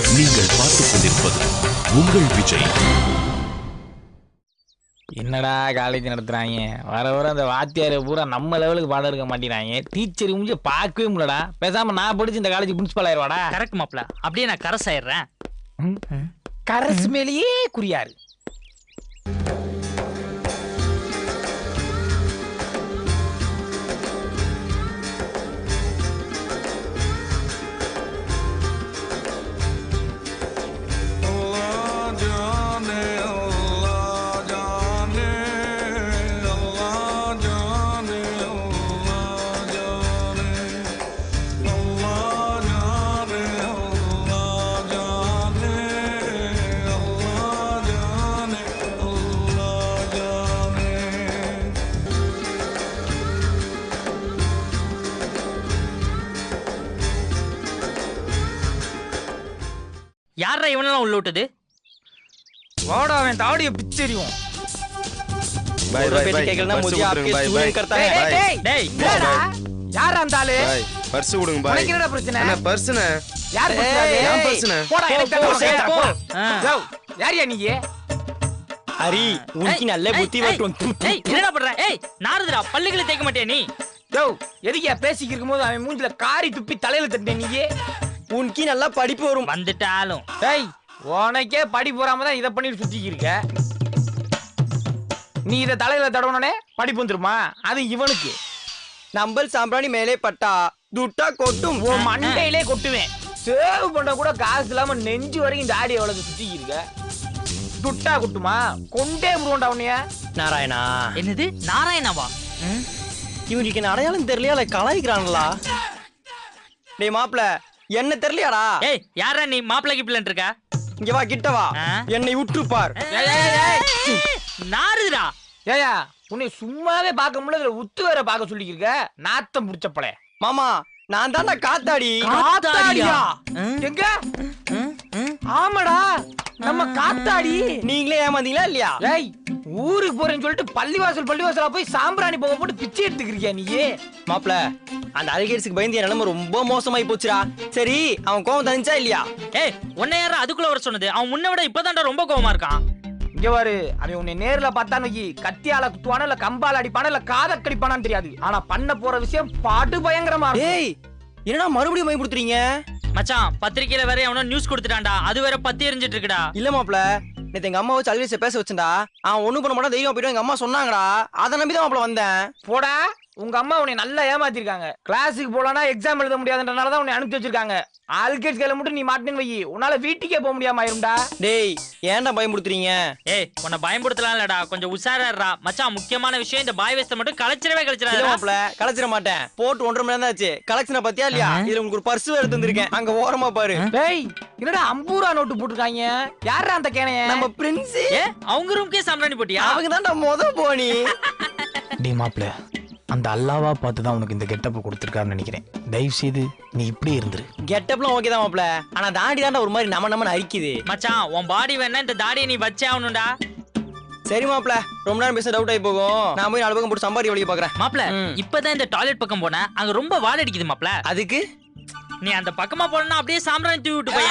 நீங்கள் பார்த்துக் கொண்டிருப்பது உங்கள் விஜய். என்னடா காலேஜ் நடத்துறாங்க, வர வர அந்த வாத்தியாரை பூரா நம்ம லெவலுக்கு பாடம் இருக்க மாட்டேங்கிறாங்க. டீச்சர் முடிஞ்சு பார்க்கவே முடியலடா. பேசாம நான் படிச்சு இந்த காலேஜ் பிரின்சிபல் ஆயிடுவாடா. கரெக்ட் மாப்ள, அப்படியே நான் கரஸ் ஆயிடுறேன். கரஸ் மேலேயே குறியாரு. யாரா இவனெல்லாம் உள்ள விட்டது? வாடா, அவன் தாடியை பிச்சரியும். बाय बाय बाय கேக்கலனா मुझे आपके स्टूडेंट करता है. டேய் யார் அந்த ஆளு? पर्स கொடுங்க பாய். உனக்கு என்னடா பிரச்சனை? என்ன பர்ஸ்னா? யார் பிரச்சனை? ஏன் பர்ஸ்னா? போடா, எனக்கு தர போ. ஜோ யாரியா நீ? ஹரி உனக்கு நல்ல புத்தி வரட்டும். ஏய் என்னடா பண்ற? ஏய் நாரதுடா, பல்லுகளை தேய்க்க மாட்டியா நீ? ஜோ எதுக்கியா பேசிக்கிட்டு இருக்கும்போது அவன் மூஞ்சில காரி துப்பி தலையில தட்டே நீ? உனக்கு நல்லா படிப்பு வரும். வந்துட்டாலும் டேய், உனக்கே படி போறாம தான் இத பண்ணிட்டு சுத்திக்கி இருக்க. நீ இத தலையில தடவனே படிப்பு வந்துருமா? அது இவனுக்கு. நம்பல் சாம்பிராணி மேலே பட்டா துட்டா கொட்டும். உன் மண்டையிலே கொட்டுவேன். சேவ் பண்ண கூட காசு இல்லாம நெஞ்சு வரைக்கும் தாடி எவ்வளவு சுத்திக்கி இருக்க. துட்டா கொட்டுமா? கொண்டே முருவண்டா உன்னைய. நாராயணா. என்னது நாராயணாவா? இவனுக்கு என்ன அடையாளம் தெரியலையா? கலாய்க்கிறாங்களா? டேய் மாப்ள, என்ன தெரியலையாடா? ஏய் யாரா நீ மாப்ள கிப்லன்னு இருக்க? இங்க வா, கிட்ட வா. என்னை உற்று பார். நாரதுடா. ஏயா உன்னை சும்மாவே பார்க்க முடியல, இதுல உத்து வேற பார்க்க சொல்லிக்கிருக்க. நாத்தம் புடிச்சப்பளே. மாமா, நான் தான்டா காத்தாடி. காத்தாடியா? எங்க? ஆமாடா, நம்ம காத்தாடி. நீங்களே ஏமாந்தீங்களா இல்லையா? ஏய், ஊருக்கு போறேன்னு சொல்லிட்டு பள்ளிவாசலா போய் சாம்பிராணி போக போட்டு பிச்சை எடுத்துக்கிறியா நீ? மாப்ள, அந்த அல்கேட்ஸ்க்கு பயந்து என் நிலைமை ரொம்ப மோசமாயி போச்சுடா. சரி, அவன் கோவம் தணிச்சா இல்லையா? ஏய் உன்னை யாரா அதுக்குள்ள வர சொன்னது? அவன் முன்ன விட இப்பதான்டா ரொம்ப கோவமா இருக்கான். இங்க பாரு, அவன் உன்னை நேர்ல பார்த்தான்னு வைக்கி, கத்தியால குத்துவானா இல்ல கம்பால அடிப்பானா இல்ல காத கடிப்பானான்னு தெரியாது. ஆனா பண்ண போற விஷயம் பாடு பயங்கரமா இருக்கும். ஏய், என்னடா மறுபடியும் பயப்படுத்துறீங்க? மச்சான், பத்திரிக்கையில வேற அவன நியூஸ் கொடுத்துட்டான்டா. அது வேற பத்தி எரிஞ்சிட்டு இருக்குடா. இல்ல மாப்ள, நேத்து எங்க அம்மா வச்சு அல்கேட்ஸ் பேச வச்சேன்டா. அவன் ஒண்ணும் பண்ண மாட்டான், தைரியம் போயிட்டு எங்க அம்மா சொன்னாங்கடா. அதை நம்பிதான் மாப்ள வந்தேன். போடா, உங்க அம்மா உன்னை நல்லா ஏமாத்திருக்காங்க. கிளாஸுக்கு போலனா எக்ஸாம் எழுத முடியாதுன்றனாலதான் உன்னை அனுப்பி வச்சிருக்காங்க. ஆல்கேட்ஸ் கையில மட்டும் நீ மாட்டினு வை, உன்னால வீட்டுக்கே போக முடியாம ஆயிரும்டா. டேய், ஏன்டா பயமுடுத்துறீங்க? ஏய் உன்னை பயன்படுத்தலாம் இல்லடா, கொஞ்சம் உஷாரா மச்சான். முக்கியமான விஷயம், இந்த பாய் வேஸ்ட மட்டும் கலச்சிரவே இல்ல மாப்ள, கலச்சிட மாட்டேன். போட்டு 1.5 மணி நேரம் ஆச்சு. கலெக்ஷனை பத்தியா இல்லையா? இதுல உங்களுக்கு ஒரு பர்ஸ் எடுத்து வந்திருக்கேன், அங்க ஓரமா பாரு. டேய், என்னடா 50 ரூபா நோட்டு போட்டுருக்காங்க? யாரா அந்த கேனைய? நம்ம பிரின்ஸ். ஏ அவங்க ரூம்க்கே சாம்பிராணி போட்டியா? அவங்க தான்டா மொத போனி. டேய் மாப்ள, அந்த அல்லாவா பார்த்து தான் உனக்கு இந்த கெட்டப் கொடுத்துருக்காருன்னு நினைக்கிறேன். தயவு செய்து நீ இப்படியே இருந்துரு. கெட்டப்லாம் ஓகே தான் மாப்ள, ஆனா தாடி தான்டா ஒரு மாதிரி நம்ம அரிக்குது. மச்சான், உன் பாடி வேணா இந்த தாடியை நீ வச்சே ஆகணும்டா. சரி மாப்ள, ரொம்ப நேரம் பேச டவுட் ஆகி போகும். நான் போய் 4 பக்கம் போட்டு சம்பாதி வழியை பாக்குறேன். மாப்ள, இப்பதான் இந்த டாய்லெட் பக்கம் போனேன், அங்க ரொம்ப வாடை அடிக்குது மாப்ள. அதுக்கு நீ அந்த பக்கமா போனா அப்படியே சாம்பிராணி தூவி விட்டு போய்.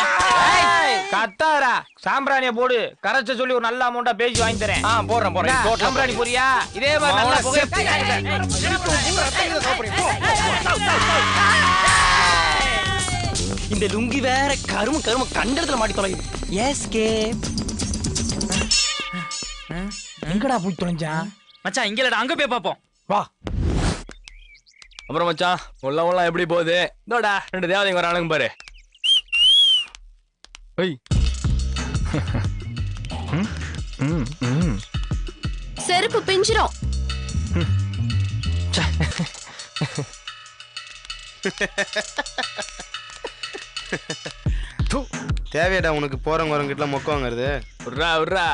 கத்தாரா, சாம்பிராணிய போடு. கரைச்ச சொல்லி ஒரு நல்ல அமௌண்டா பேசி வாங்கி தரேன். போடுறேன். சாம்பிராணி போறியா? இதே மாதிரி நல்லா புகை. இந்த லுங்கி வேற கரும கண்டத்துல மாட்டி தொலையுது. எஸ்கேப். எங்கடா போய் தொலைஞ்சான்? மச்சான் இங்க இல்லடா, அங்க போய் பாப்போம். வா. அப்புறம் மச்சான், உள்ளவெல்லாம் எப்படி போகுது? இதோடா 2 தேவதைங்க வரானுங்க பாரு. செருப்பு பிஞ்சிரும். தேவையடா உனக்கு போறவங்க வரங்கிட்ட மொக்க வாங்குறது. விட்றா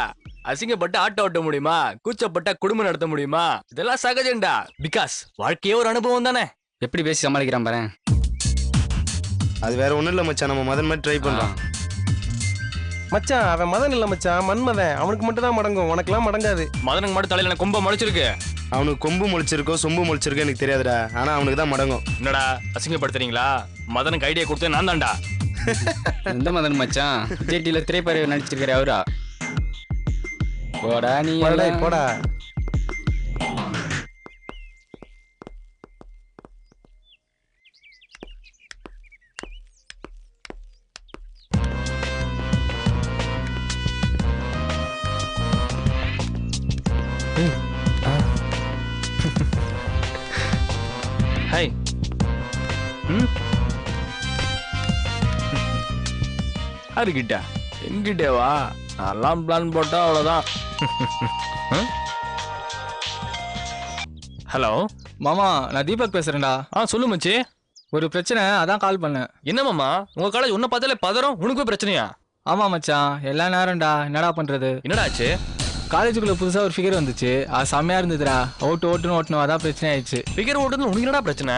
அசிங்கப்பட்டு ஆட்டோ ஓட்ட முடியுமா? கூச்சப்பட்ட குடும்பம் நடத்த முடியுமா? இதெல்லாம் சகஜம்டா. பிகாஸ் வாழ்க்கையே ஒரு அனுபவம் தானே. எப்படி பேசி சமாளிக்கிறான் பாரு. அது வேற ஒண்ணும் இல்ல மச்சான், நம்ம மதன் மாதிரி ட்ரை பண்றான். மச்சான், அவன் மதன் இல்ல மச்சான், மன்மதன். அவனுக்கு மட்டும் தான் மடங்கும், உனக்கெல்லாம் மடங்காது. மதனுக்கு மட்டும் தலையில கொம்ப முளைச்சிருக்கு. அவனுக்கு கொம்பு முளைச்சிருக்கோ சொம்பு முளைச்சிருக்கோ எனக்கு தெரியாதுடா, ஆனா அவனுக்கு தான் மடங்கும். என்னடா அசிங்கப்படுத்துறீங்களா? மதனுக்கு ஐடியா கொடுத்து நான் தான்டா. எந்த மதன் மச்சான் ஜேடில திரைப்படம் நடிச்சிருக்காரு அவரா? போடா நீ போடா. ஹாய். யாருக்கிட்ட? எங்கிட்டே வா. நான் பிளான் போட்டா அவ்வளவுதான். ஹலோ மாமா, நான் தீபக் பேசுறேன்டா. சொல்லு மச்சி. ஒரு பிரச்சனை, அதான் கால் பண்ணேன். என்ன மாமா, உங்க காலேஜ் உன்ன பார்த்தாலே பதறம். உனக்கு போய் பிரச்சனையா? ஆமா மச்சான், எல்லா நேரம்டா. என்னடா பண்றது? என்னடா ஆச்சு? காலேஜுக்குள்ள புதுசா ஒரு ஃபிகர் வந்துச்சு. அது செம்மையா இருந்ததுடா. ஓட்டணும் அதான் பிரச்சனை ஆயிடுச்சு. ஃபிகர் ஓட்டுறது உனக்கு என்னடா பிரச்சனை?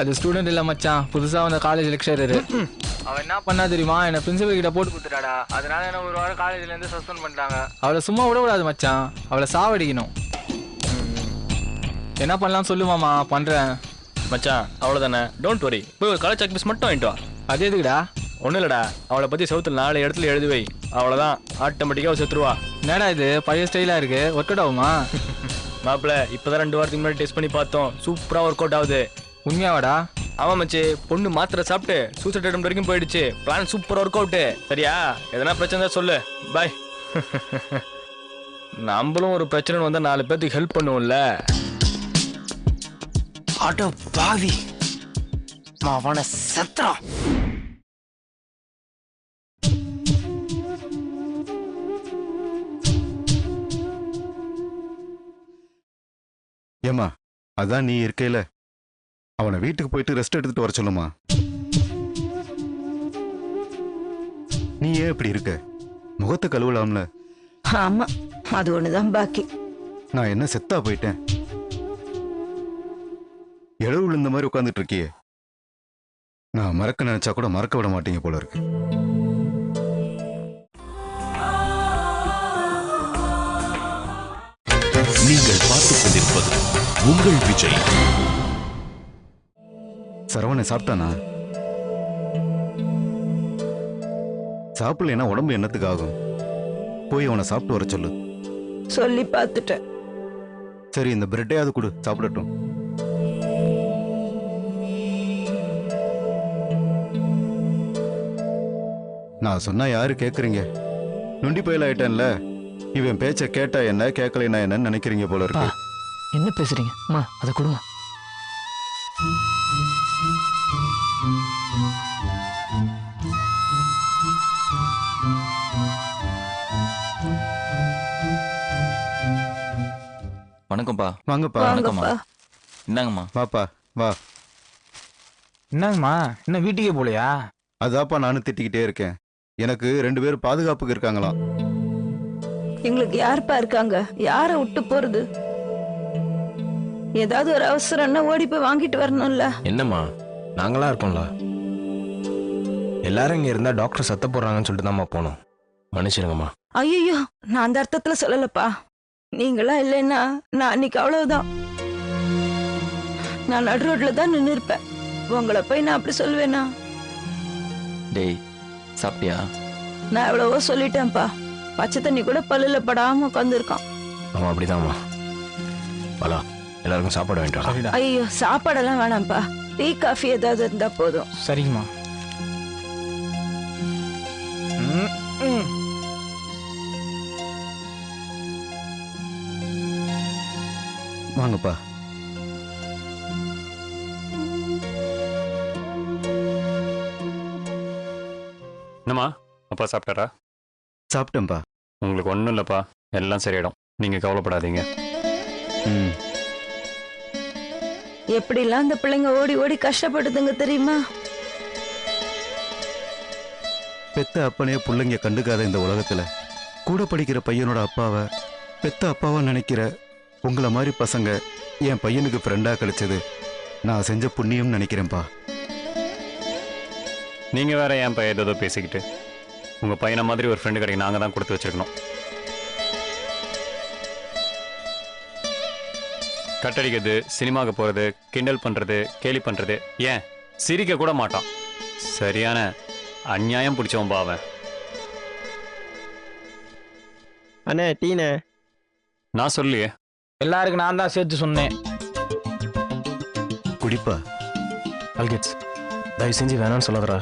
அது ஸ்டூடெண்ட் இல்ல மச்சான், புதுசா வந்த காலேஜ் லெக்சரர். அவன் என்ன பண்ணா தெரியுமா, என்ன பிரின்சிபல் கிட்ட போட்டு கொடுத்துட்டாடா. அதனால என்ன ஒரு வாரம் காலேஜ்ல இருந்து சஸ்பெண்ட் பண்ணிட்டாங்க. அவளை சும்மா விடக்கூடாது மச்சான், அவளை சாவடிக்கணும். என்ன பண்ணலாம் சொல்லு மாமா, பண்றேன். மச்சான் அவ்வளவுதானே, டோன்ட் வரி. போய் ஒரு காலேஜ் செக் மட்டும் வாங்கிட்டு வா. அது எதுக்குடா? ஒன்றும் இல்லடா, அவளை பற்றி செவுத்துல 4 இடத்துல எழுதி வை. அவ்வளோதான், ஆட்டோமேட்டிக்காக செத்துருவா. என்னடா இது பழைய ஸ்டைலாக இருக்கு, ஒர்க் அவுட் ஆகுமா? மாப்பிள்ள இப்போதான் 2 வாரத்துக்கு முன்னாடி டெஸ்ட் பண்ணி பார்த்தோம், சூப்பராக ஒர்க் அவுட் ஆகுது. உண்மையாவாடா? ஆமாம் மச்சி, பொண்ணு மாத்திரை சாப்பிட்டு சூசைட் அட்டெம்ப்ட் வரைக்கும் போயிடுச்சு. Plan super work out. சரியா? எதனா பிரச்சனை தான் சொல்லு. பாய். நம்மளும் ஒரு பிரச்சனை வந்தால் 4 பேர்த்துக்கு ஹெல்ப் பண்ணுவோம்ல. ஆட்டோ பாவி அவனை செத்தான். ஏமா, அதான் நீ இருக்கையில அவனை வீட்டுக்கு போயிட்டு ரெஸ்ட் எடுத்துட்டு வர சொல்லுமா. நீ ஏன் இப்படி இருக்க? முகத்தை கழுவலாம்ல. ஆமா, அது ஒண்ணுதான் பாக்கி. நான் என்ன செத்தா போயிட்டேன்? எழுவு விழுந்த மாதிரி உட்கார்ந்துட்டு இருக்கியே. நான் மறக்க நினைச்சா கூட மறக்க விட மாட்டீங்க போல இருக்கு. நீங்கள் பார்த்துக் கொண்டிருப்பது உங்கள் விஜய். சரவணை சாப்பிட்டானா? சாப்பிடலைன்னா உடம்பு என்னத்துக்கு ஆகும்? போய் அவனை சாப்பிட்டு வர சொல்லு. சொல்லி பார்த்துட்டேன். சரி, இந்த பிரெட்டையாவது கொடு, சாப்பிடட்டும். நான் சொன்னா யாரு கேக்குறீங்க? நொண்டி பயில ஆயிட்டேன்ல. இவன் பேச்ச கேட்டா என்ன, கேட்கலைன்னா என்னன்னு நினைக்கிறீங்க போல இருக்கு. என்ன பேசுறீங்க? அம்மா அதை கொடுங்க. வணக்கம்ப்பா. வாங்கப்பா. வணக்கம்மா. என்னங்கம்மா? வாப்பா வா. என்னங்கம்மா, இன்னும் வீட்டுக்கே போலையா? அதாப்பா நானும் திட்டிக்கிட்டே இருக்கேன். எனக்கு 2 பேர் பாதுகாப்புக்கு இருக்காங்களாம். எங்களுக்கு யாருப்பா இருக்காங்க? யார விட்டு போறது? ஏதாவது ஒரு அவசரம்னா ஓடி போய் வாங்கிட்டு வரணும்ல. என்னம்மா, நாங்களா இருக்கோம்ல. எல்லாரும் இங்க இருந்தா டாக்டர் சத்த போடுறாங்கன்னு சொல்லிட்டு தான்மா போனோம். மன்னிச்சிருங்கம்மா. ஐயோ, நான் அந்த அர்த்தத்துல சொல்லலப்பா. நீங்களா இல்லைன்னா நான் அன்னைக்கு அவ்வளவுதான். நான் நடு ரோட்ல தான் நின்று இருப்பேன். உங்களை போய் நான் அப்படி சொல்லுவேனா? டேய், சாப்பிட்டியா? நான் எவ்வளவோ சொல்லிட்டேன்ப்பா. பச்சை தண்ணி கூட பல்லுல படாம உட்காந்துருக்கான். அவன் அப்படிதான்மா. பலா, எல்லாருக்கும் சாப்பாடு வாங்கிட்டு வா. ஐயோ, சாப்பாடெல்லாம் வேணாம்ப்பா. டீ காஃபி ஏதாவது இருந்தா போதும். சரிங்கம்மா. வாங்கப்பா. என்னம்மா, அப்பா சாப்பிட்டாரா? சாப்பிட்டேன்ப்பா. உங்களுக்கு ஒன்றும் இல்லைப்பா, எல்லாம் சரியாயிடும், நீங்கள் கவலைப்படாதீங்க. எப்படிலாம் இந்த பிள்ளைங்க ஓடி ஓடி கஷ்டப்படுதுங்க தெரியுமா? பெத்த அப்பனே பிள்ளைங்க கண்டுக்காத இந்த உலகத்துல கூட படிக்கிற பையனோட அப்பாவை பெத்த அப்பாவா நினைக்கிற உங்களை மாதிரி பசங்க என் பையனுக்கு ஃப்ரெண்டா கிடைச்சது நான் செஞ்ச புண்ணியம் நினைக்கிறேன்ப்பா. நீங்கள் வேற என் பையன் ஏதோ பேசிக்கிட்டு, உங்கள் பையனை மாதிரி ஒரு ஃப்ரெண்டு கிடைக்க நாங்கள் தான் கொடுத்து வச்சிருக்கணும். கட்டடிக்கிறது, சினிமாவுக்கு போகிறது, கிண்டல் பண்ணுறது, கேலி பண்ணுறது, ஏன் சிரிக்க கூட மாட்டான். சரியான அநியாயம் பிடிச்சவன்பா அவன். அண்ணே டீனே. நான் சொல்லியே. எல்லாருக்கும் நான் தான் சேர்த்து சொன்னேன். குடிப்பா. அல்கெட்ஸ் தயவு செஞ்சு வேணான்னு சொல்லாதடா.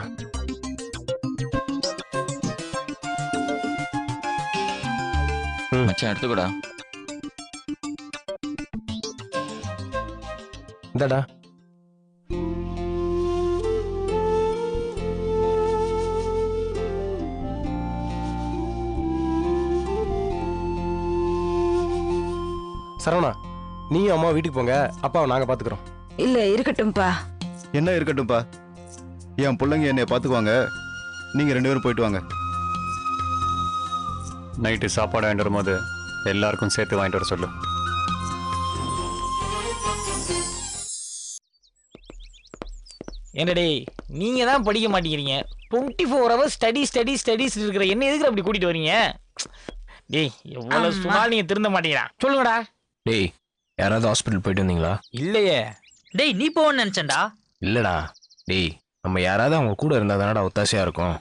மச்சான் எடுத்துக்கூடா. இந்தாடா. சரவணா, நீயும் அம்மா வீட்டுக்கு போங்க, அப்பாவை நாங்க பாத்துக்கிறோம். இல்ல இருக்கட்டும்பா. என்ன இருக்கட்டும்ப்பா, என் பிள்ளைங்க என்னை பார்த்துக்குவாங்க. நீங்கள் 2 பேரும் போயிட்டு வாங்க. நைட்டு சாப்பாடு வாங்கிட்டு வரும்போது எல்லாருக்கும் சேர்த்து வாங்கிட்டு வர சொல்லு. என்னடே நீங்க தான் படிக்க மாட்டேங்கிறீங்க. 24 hours ஸ்டடிஸ் இருக்கிற என்ன எதுக்கு அப்படி கூட்டிட்டு வரீங்க? டேய் எவ்வளவு சொன்னாலும் நீங்க திருந்த மாட்டீங்களா? சொல்லுங்கடா. டேய் யாராவது ஹாஸ்பிட்டல் போயிட்டு வந்தீங்களா? இல்லையே. டேய் நீ போன்னு நினைச்சேன்டா. இல்லடா. டேய் நம்ம யாராவது அவங்க கூட இருந்தா தானடா ஒத்தாசையா இருக்கும்.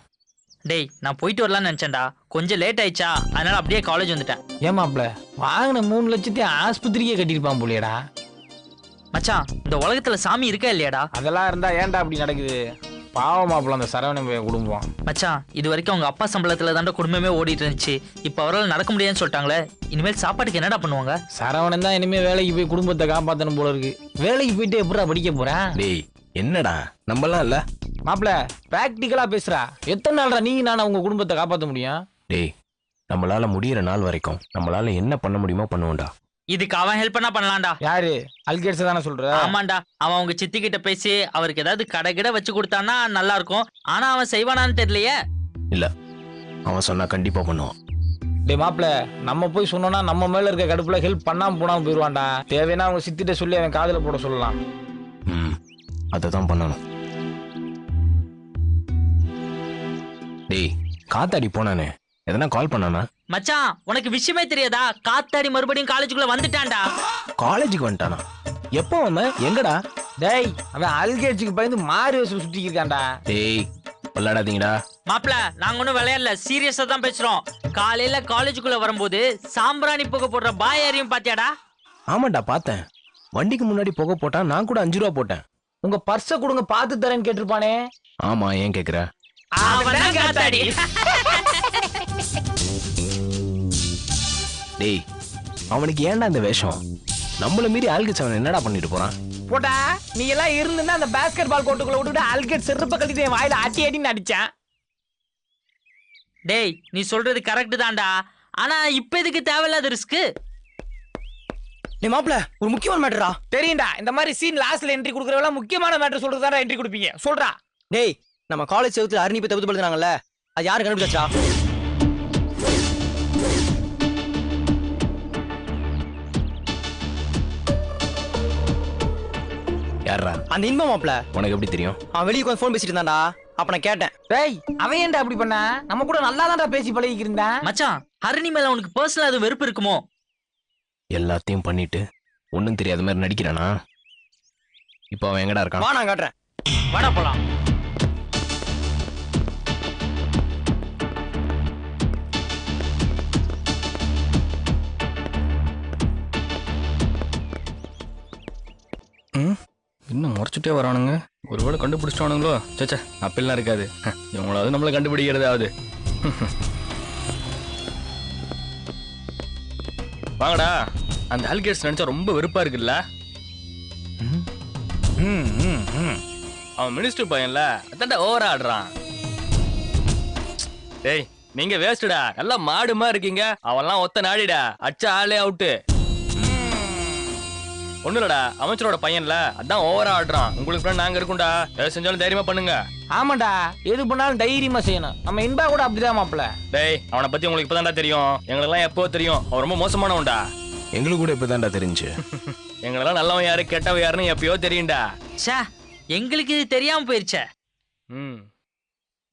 டேய் நான் போயிட்டு வரலாம்னு நினைச்சேன்டா, கொஞ்சம் லேட் ஆயிடுச்சா, அதனால அப்படியே காலேஜ் வந்துட்டேன். ஏமாப்ல வாங்கின 3 லட்சத்தையும் ஆஸ்பத்திரியே கட்டியிருப்பான் போலியடா. மச்சான் இந்த உலகத்துல சாமி இருக்கா இல்லையாடா? அதெல்லாம் இருந்தா ஏன்டா அப்படி நடக்குது? பாவமாப்ல அந்த சரவணன் குடும்பம். மச்சான் இது வரைக்கும் அவங்க அப்பா சம்பளத்துல தாண்டா குடும்பமே ஓடிட்டு இருந்துச்சு. இப்ப அவரால் நடக்க முடியாதுன்னு சொல்லிட்டாங்களே, இனிமேல் சாப்பாட்டுக்கு என்னடா பண்ணுவாங்க? சரவணன் தான் இனிமே வேலைக்கு போய் குடும்பத்தை காப்பாத்தணும் போல இருக்கு. வேலைக்கு போயிட்டு எப்படா படிக்க போறேன்? டேய் என்னடா நம்மளாம் இல்ல மாப்ள பிராக்டிக்கலா பேசுறா. எத்தனை நாள்டா நீங்க நான் உங்க குடும்பத்தை காப்பாற்ற முடியும்? டேய் நம்மளால முடியற நாள் வரைக்கும் நம்மளால என்ன பண்ண முடியுமோ பண்ணுவோம்டா. இதுக்கு அவன் ஹெல்ப் பண்ணா பண்ணலாம்டா. யாரு? அல்கேட்ஸ் தானே சொல்ற? ஆமாண்டா, அவன் அவங்க சித்தி கிட்ட பேசி அவருக்கு ஏதாவது கடை வச்சு கொடுத்தானா நல்லா இருக்கும். ஆனா அவன் செய்வானான்னு தெரியலையே. இல்ல அவன் சொன்னா கண்டிப்பா பண்ணுவான். டே மாப்ள நம்ம போய் சொன்னோம்னா நம்ம மேல இருக்க கடுப்புல ஹெல்ப் பண்ணாம போனாம போயிருவான்டா. தேவைன்னா அவங்க சித்திட்ட சொல்லி அவன் காதுல போட சொல்லலாம். அததான் பண்ணணும். டேய் காத்தாடி போனானே எதனா கால் பண்ணானா? மச்சான் உனக்கு விஷயமே தெரியாதா? காத்தாடி மறுபடியும் காலேஜுக்குள்ள வந்துட்டான்டா. காலேஜுக்கு வந்துட்டானா? எப்போ வந்த? எங்கடா? டேய் அவன் அல்கேட்ஸுக்கு பயந்து மாறு வயசுல சுத்தி இருக்கான்டா. டேய் விளையாடாதீங்கடா. மாப்ள நாங்க ஒன்னும் விளையாடல, சீரியஸா தான் பேசுறோம். காலையில காலேஜுக்குள்ள வரும்போது சாம்பிராணி புகை போடுற பாய் யாரையும் பாத்தியாடா? ஆமாண்டா பார்த்தேன். வண்டிக்கு முன்னாடி புகை போட்டா நான் கூட 5 ரூபா போட்டேன். உங்க பர்ஸ கொடுங்க பாத்து தரேன்னு கேட்டிருப்பானே. ஆமா ஏன் கேக்குற? அவன்தான் காத்தாடி. டேய் அவனுக்கு ஏன்டா இந்த வேஷம்? நம்மள மீறி ஆல்கெட்ஸ் அவன் என்னடா பண்ணிட்டு போறான்? போடா நீ எல்லாம் இருந்துன்னா அந்த பாஸ்கெட் பால் கோட்டுக்குள்ள விட்டுட்டு அல்கேட் செருப்ப கட்டிட்டு என் வாயில அட்டி அடின்னு அடிச்சான். டேய் நீ சொல்றது கரெக்ட் தான்டா, ஆனா இப்ப எதுக்கு தேவையில்லாத ரிஸ்க்? நீ மாப்ள ஒரு முக்கியமான மேட்டரா. தெரியும்டா இந்த மாதிரி சீன் லாஸ்ட்ல என்ட்ரி கொடுக்கறவங்க முக்கியமான மேட்டர் சொல்றதா என்ட்ரி கொடுப்பீங்க. சொல்றா. டேய் நம்ம காலேஜ் செவுத்துல அருணி போய் தப்பு படுத்துறாங்கல்ல, அது யாரு கண்டுபிடிச்சா? யாரா? அந்த இன்பம் மாப்ள. உனக்கு எப்படி தெரியும்? அவன் வெளியே உட்காந்து ஃபோன் பேசிட்டு இருந்தான்டா. அப்ப நான் கேட்டேன். டேய் அவன் ஏன்டா அப்படி பண்ண? நம்ம கூட நல்லா தான்டா பேசி பழகிட்டு இருந்தான். மச்சான் ஹரிணி மேல உனக்கு பர்சனலா அது வெறுப்பு இருக்குமோ? எல்லாத்தையும் பண்ணிட்டு ஒன்னும் தெரியாத மாதிரி நடிக்கிறானா? இப்போ அவன் எங்கடா இருக்கான்? வா நான் காட்டுறேன். வாடா போலாம். இன்னும் முறைச்சிட்டே வரானுங்க. ஒருவேளை கண்டுபிடிச்சிட்டானுங்களோ? சேச்சா அப்பெல்லாம் இருக்காது. இவங்களாவது நம்மளை கண்டுபிடிக்கிறதாவது. வாங்கடா. அந்த ஆல்கேட்ஸ் நினைச்சா ரொம்ப வெறுப்பா இருக்குல்ல? அவன் மினிஸ்டர் பையன்ல அதான்டா ஓவரா ஆடுறான். டேய் நீங்க வேஸ்டடா, நல்லா மாடுமா இருக்கீங்க. அவன்லாம் ஒத்த நாடிடா, அச்சா ஆளே அவுட்டு. ஒண்ணு இல்லடா, அமைச்சரோட பையன்ல அதான் ஓவரா ஆடுறான். உங்களுக்கு ஃப்ரெண்ட் நாங்க இருக்கும்டா, எது செஞ்சாலும் தைரியமா பண்ணுங்க. ஆமாண்டா எது பண்ணாலும் தைரியமா செய்யணும். நம்ம இன்பா கூட அப்படிதான் மாப்ள. டேய் அவனை பத்தி உங்களுக்கு இப்பதான்டா தெரியும், எங்களுக்கெல்லாம் எப்போ தெரியும். அவன் ரொம்ப மோசமானவன்டா. எங்களுக்கு கூட இப்பதான்டா தெரிஞ்சு. எங்களெல்லாம் நல்லவன் யாரு கெட்டவன் யாருன்னு எப்பயோ தெரியும்டா. ச்சே எங்களுக்கு இது தெரியாம போயிருச்சே.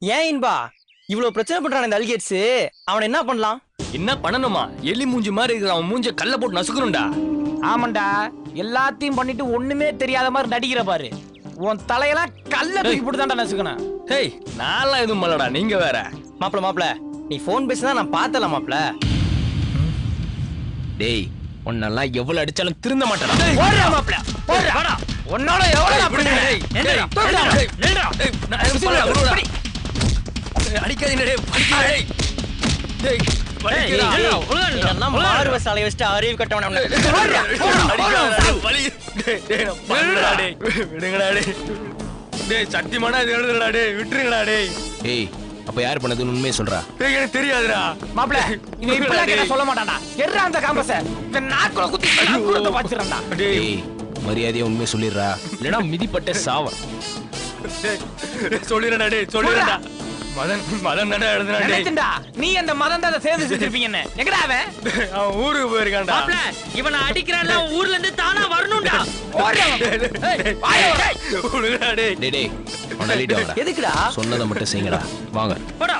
ஏன் இன்பா இவ்வளவு பிரச்சனை பண்றான் இந்த அல்கேட்ஸ்? அவனை என்ன பண்ணலாம்? என்ன பண்ணணுமா? எலி மூஞ்சி மாதிரி இருக்கிற அவன் மூஞ்ச கல்ல போட்டு நசுக்கணும்டா. ஆமாண்டா எல்லாத்தையும் பண்ணிட்டு ஒண்ணுமே தெரியாத மாதிரி நடிக்கிற பாரு. உன் தலையெல்லாம் கல்ல தூக்கி போட்டு தான்டா நசுக்கணும். ஹேய் நான்லாம் எதுவும் பண்ணலடா, நீங்க வேற. மாப்பிள நீ போன் பேசினா நான் பார்த்தல மாப்பிள. டேய் உன்னெல்லாம் எவ்வளவு அடிச்சாலும் திருந்த மாட்டேடா. ஓடுறா மாப்பிள, ஓடுறா. உன்னால எவ்வளவு அப்படி அடிக்காதீங்க டேய், அடிக்காதீங்க டேய். மாறு வசாலை வச்சுட்டு அறிவு கட்டவன சத்தியமான எழுதுடா டே, விட்டுருங்கடா டேய். ஏய் அப்ப யார் பண்ணதுன்னு உண்மையை சொல்றா. எனக்கு தெரியாதுடா மாப்பிள. இவன் இப்பலாம் கேட்டா சொல்ல மாட்டான்டா. எர்றா அந்த காம்பஸ. இந்த நாக்குல குத்தி நாக்குல பாச்சிரண்டா. டேய் மரியாதையா உண்மையை சொல்லிடுறா, இல்லனா மிதிப்பட்ட சாவ. சொல்லிடுறா டேய், சொல்லிடுறா. மதன் தானே எழுதுனா டேய். நினைச்சடா நீ அந்த மதன் தான் சேர்ந்து செஞ்சிருப்பீங்கன்னு. எங்கடா அவன்? அவன் ஊருக்கு போயிருக்கான்டா. மாப்ள இவனை அடிக்கறான்ல, ஊர்ல இருந்து தானா வரணும்டா. ஓடுடா. உடுடா டேய். டேய் டேய் அவன லீட் ஆவடா. எதுக்குடா? சொன்னத மட்டும் செய்யுங்கடா. வாங்க. போடா.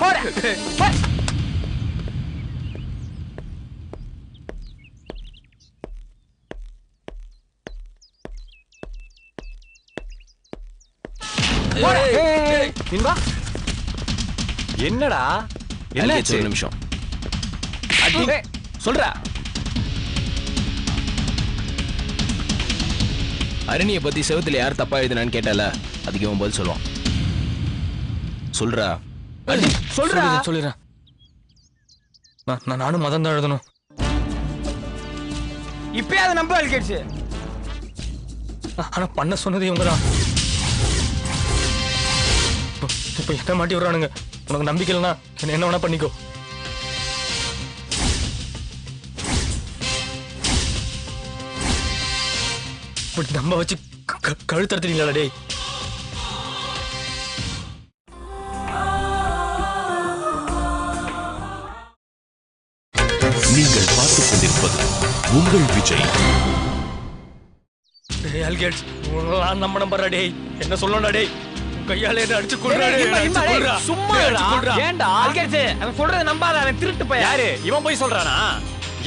இன்பா என்னடா என்னாச்சு? ஒரு நிமிஷம் சொல்றா. அரணியை பத்தி செவத்துல யார் தப்பா எழுதுனான்னு கேட்டால, அதுக்கு இவன் பதில் சொல்லுவான். சொல்றா. சொல்றா. சொல்லிடுறேன். நானும் மதம் தான் எழுதணும். இப்பயே அதை நம்ப அழிக்கிடுச்சு. ஆனா பண்ண சொன்னது இவங்க தான். இப்ப என்ன மாட்டி விடுறானுங்க. உனக்கு நம்பிக்கை இல்லைன்னா என்ன வேணா பண்ணிக்கோ. இப்படி நம்ப வச்சு கழுத்தறுத்தீங்களா டேய். நீங்கள் பார்த்துக் கொண்டிருப்பது உங்கள் விஜய். டேய் அல்கேட்ஸ், உன்னெல்லாம் நம்ப நம்பறா டேய். என்ன சொல்லணும்டா டேய். கையால என்ன அடிச்சு கொல்றா டேய். சும்மா ஏன்டா அல்கேட்ஸ் அவன் சொல்றத நம்பாத. அவன் திருட்டு போய் யாரு இவன் போய் சொல்றானா?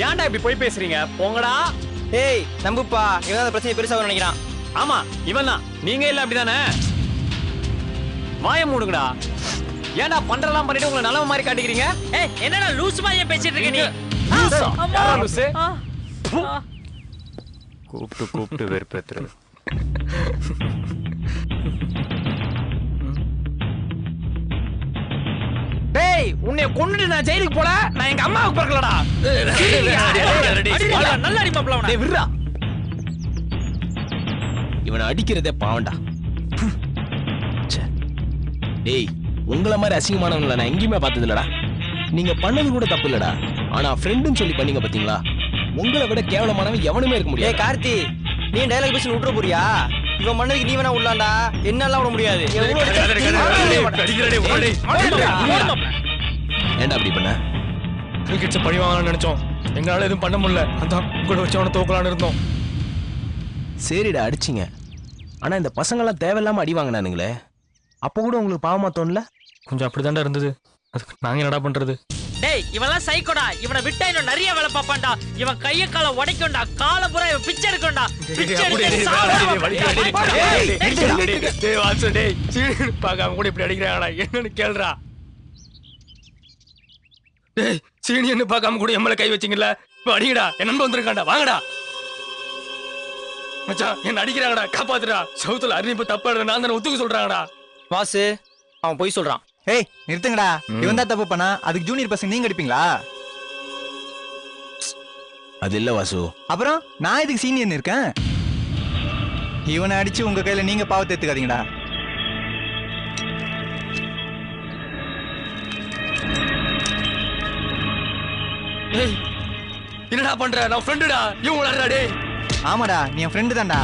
ஏன்டா இப்படி போய் பேசுறீங்க? போங்கடா. ஏய் நம்புப்பா, இவன் அந்த பிரச்சனை பெருசாக நினைக்கிறான். ஆமா இவன் தான். நீங்க இல்ல அப்படிதானே? வாய மூடுங்கடா. ஏன்டா பண்றலாம் பண்ணிட்டு உங்களை நல்ல மாதிரி காட்டிக்கிறீங்க? ஏய் என்னடா லூஸ் மாதிரியே பேசிட்டு இருக்க நீ? யாரா லூசு? கூப்பிட்டு வெறுப்பேத்துறது. டேய் உன்னை கொன்னுட்டு நான் ஜெயிலுக்கு போல. நான் எங்க அம்மாவுக்கு பிறக்கலடா. நல்ல அடி மாப்ள அவன. டேய் விட்றா. இவனை அடிக்கிறதே பாவண்டா. டேய் உங்கள மாதிரி அசிங்கமானவங்கள நான் எங்கேயுமே பார்த்தது இல்லடா. நீங்க பண்ணது கூட தப்பு இல்லடா. ஆனா ஃப்ரெண்டுன்னு சொல்லி பண்ணீங்க பாத்தீங்களா, உங்களை விட கேவலமானவன் எவனுமே இருக்க முடியாது. ஏய் கார்த்தி, நீ டயலாக் பேசி விட்டுற போறியா? இவன் பண்ணதுக்கு நீ வேணா உள்ளாண்டா, என்னெல்லாம் விட முடியாது. ஏன்டா அப்படி பண்ண? கிரிக்கெட்ஸை பழி வாங்கலாம்னு நினைச்சோம். எங்களால எதுவும் பண்ண முடியல. அதான் உங்களை வச்சு அவனை தோக்கலான்னு இருந்தோம். சரிடா அடிச்சிங்க. ஆனா இந்த பசங்கெல்லாம் தேவையில்லாம அடி வாங்கினானுங்களே, அப்போ கூட உங்களுக்கு பாவமா தோணல? கொஞ்சம் அப்படிதான்டா இருந்தது. அதுக்கு நாங்க என்னடா பண்றது? டேய் இவன்லாம் சைக்கோடா. இவனை விட்டா இன்னும் நிறைய வேலை பாப்பான்டா. இவன் கைய கால உடைக்கும்டா. கால பூரா இவன் பிச்சை எடுக்கும்டா. பிச்சை எடுத்து பாக்காம கூட இப்படி அடிக்கிறாங்கடா. என்னன்னு கேளுடா. டேய் சீனியன்னு பாக்காம கூட எம்மல கை வச்சிங்கல்ல, இப்ப அடிங்கடா. என் நண்பன் வந்திருக்காண்டா, வாங்கடா. மச்சான் என்ன அடிக்கிறாங்கடா, காப்பாத்துடா. சவுத்துல அறிவிப்பு தப்பா எழுத நான் தானே ஒத்துக்க சொல்றாங்கடா. வாசு அவன் போய் சொல்றான். ஏய் நிறுத்துங்கடா. இவன் தான் தப்பு பண்ணா, அதுக்கு ஜூனியர் பசங்க நீங்க அடிப்பீங்களா? அது இல்ல வாசு. அப்புறம் நான் இதுக்கு சீனியர் இருக்கேன். இவனை அடிச்சு உங்க கையில நீங்க பாவத்தை எடுத்துக்காதீங்கடா. ஏய் என்னடா பண்ற? நான் ஃப்ரெண்டுடா. இவன் விளையாடுறா டேய். ஆமாடா நீ என் ஃப்ரெண்டு தான்டா.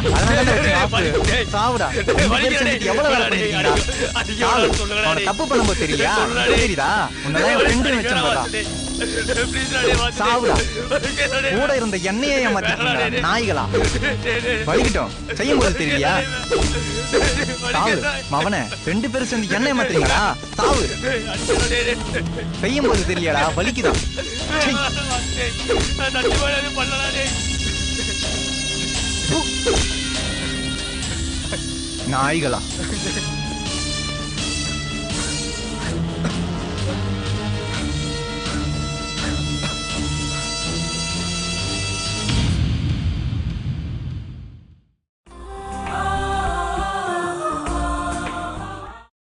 சாவுடா. எவ்வளவு வேலை பண்ணிருக்கீங்கடா? அவனை தப்பு பண்ணும்போது தெரியா? தெரியுதா? உன்னதான் என் ஃப்ரெண்டு வச்சிருந்தா. சாவுடா. கூட இருந்த எண்ணெயை ஏமாத்திட்டீங்களா நாய்களா? வலிக்கிட்டோம் செய்யும் போது தெரியலையா? சாவு மவனே. 2 பேரும் சேர்ந்து எண்ணெய் ஏமாத்துறீங்களா? சாவு. செய்யும் போது தெரியலடா, வலிக்குதான். நாய்களா